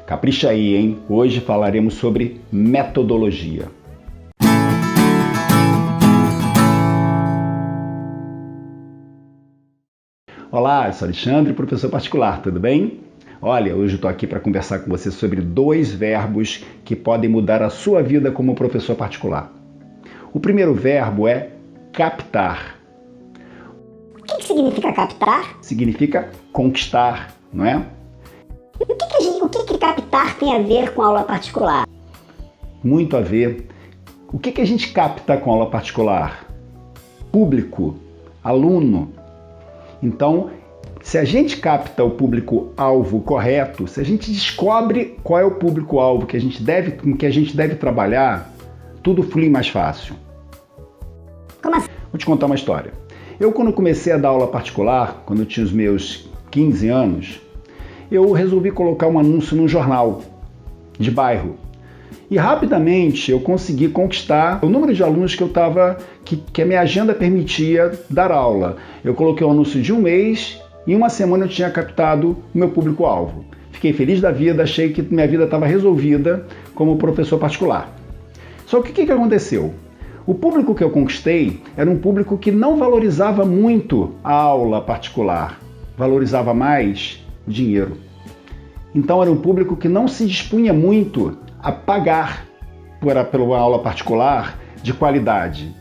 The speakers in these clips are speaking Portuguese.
Capricha aí, hein? Hoje falaremos sobre metodologia. Olá, eu sou Alexandre, professor particular, tudo bem? Olha, hoje eu estou aqui para conversar com você sobre 2 verbos que podem mudar a sua vida como professor particular. O primeiro verbo é captar. O que significa captar? Significa conquistar, não é? O que captar tem a ver com aula particular? Muito a ver. O que a gente capta com aula particular? Público, aluno. Então, se a gente capta o público-alvo correto, se a gente descobre qual é o público-alvo com que a gente deve trabalhar, tudo flui mais fácil. Como assim? Vou te contar uma história. Eu, quando comecei a dar aula particular, quando eu tinha os meus 15 anos, eu resolvi colocar um anúncio num jornal de bairro. E rapidamente eu consegui conquistar o número de alunos que a minha agenda permitia dar aula. Eu coloquei um anúncio de 1 mês e em 1 semana eu tinha captado o meu público-alvo. Fiquei feliz da vida, achei que minha vida estava resolvida como professor particular. Só que o que aconteceu? O público que eu conquistei era um público que não valorizava muito a aula particular, valorizava mais dinheiro. Então era um público que não se dispunha muito a pagar pela aula particular de qualidade.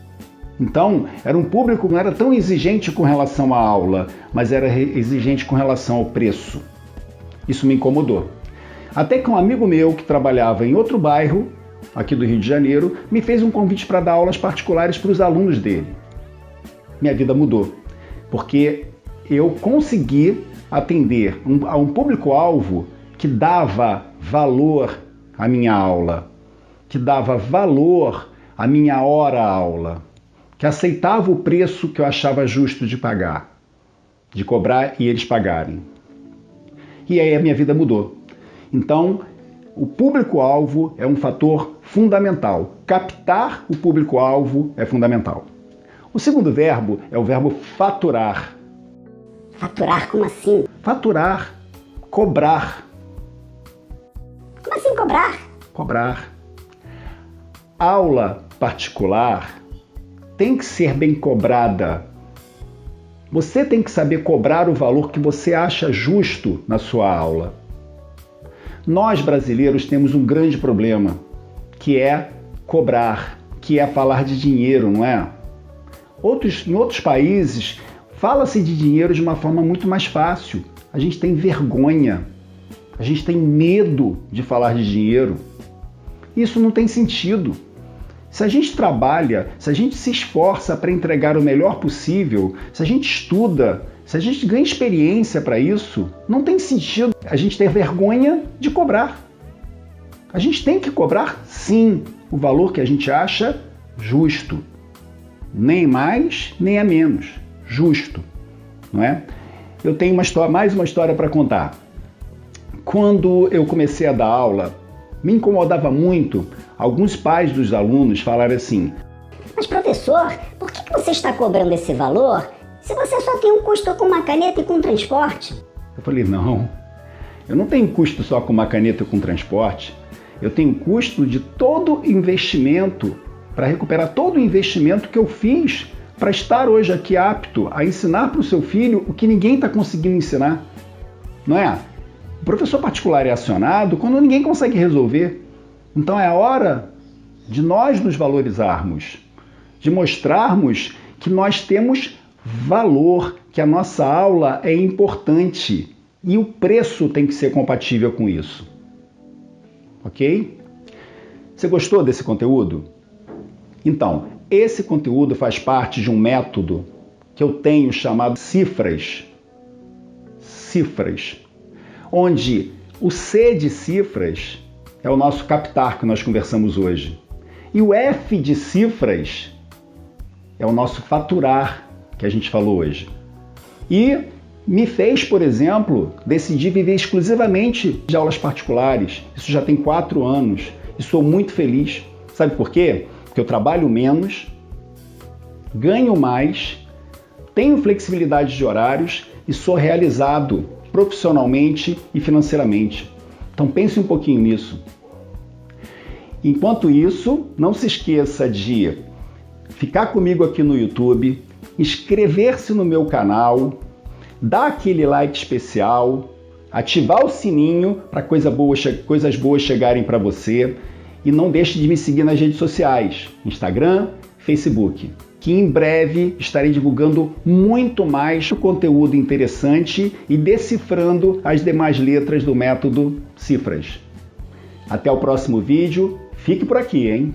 Então era um público que não era tão exigente com relação à aula, mas era exigente com relação ao preço. Isso me incomodou. Até que um amigo meu que trabalhava em outro bairro, aqui do Rio de Janeiro, me fez um convite para dar aulas particulares para os alunos dele. Minha vida mudou, porque eu consegui atender a um público-alvo que dava valor à minha aula, que dava valor à minha hora-aula, que aceitava o preço que eu achava justo de pagar, de cobrar e eles pagarem. E aí a minha vida mudou. Então, o público-alvo é um fator fundamental. Captar o público-alvo é fundamental. O segundo verbo é o verbo faturar. Faturar, como assim? Faturar, cobrar. Como assim cobrar? Cobrar. Aula particular tem que ser bem cobrada. Você tem que saber cobrar o valor que você acha justo na sua aula. Nós, brasileiros, temos um grande problema, que é cobrar, que é falar de dinheiro, não é? Em outros países, fala-se de dinheiro de uma forma muito mais fácil. A gente tem vergonha, a gente tem medo de falar de dinheiro. Isso não tem sentido. Se a gente trabalha, se a gente se esforça para entregar o melhor possível, se a gente estuda, se a gente ganha experiência para isso, não tem sentido a gente ter vergonha de cobrar. A gente tem que cobrar, sim, o valor que a gente acha justo. Nem mais, nem a menos. Justo, não é? Eu tenho mais uma história para contar. Quando eu comecei a dar aula, me incomodava muito alguns pais dos alunos falarem assim: mas professor, por que você está cobrando esse valor se você só tem um custo com uma caneta e com transporte? Eu falei, não, eu não tenho custo só com uma caneta e com transporte, eu tenho custo de todo investimento, para recuperar todo o investimento que eu fiz para estar hoje aqui apto a ensinar para o seu filho o que ninguém está conseguindo ensinar, não é? O professor particular é acionado quando ninguém consegue resolver. Então é a hora de nós nos valorizarmos, de mostrarmos que nós temos valor, que a nossa aula é importante e o preço tem que ser compatível com isso. Ok? Você gostou desse conteúdo? Então, esse conteúdo faz parte de um método que eu tenho chamado cifras. Cifras. Onde o C de cifras é o nosso captar que nós conversamos hoje. E o F de cifras é o nosso faturar que a gente falou hoje. E me fez, por exemplo, decidir viver exclusivamente de aulas particulares. Isso já tem 4 anos e sou muito feliz. Sabe por quê? Porque eu trabalho menos, ganho mais, tenho flexibilidade de horários e sou realizado profissionalmente e financeiramente. Então pense um pouquinho nisso. Enquanto isso, não se esqueça de ficar comigo aqui no YouTube, inscrever-se no meu canal, dar aquele like especial, ativar o sininho para coisas boas chegarem para você e não deixe de me seguir nas redes sociais, Instagram, Facebook, que em breve estarei divulgando muito mais conteúdo interessante e decifrando as demais letras do método Cifras. Até o próximo vídeo, fique por aqui, hein?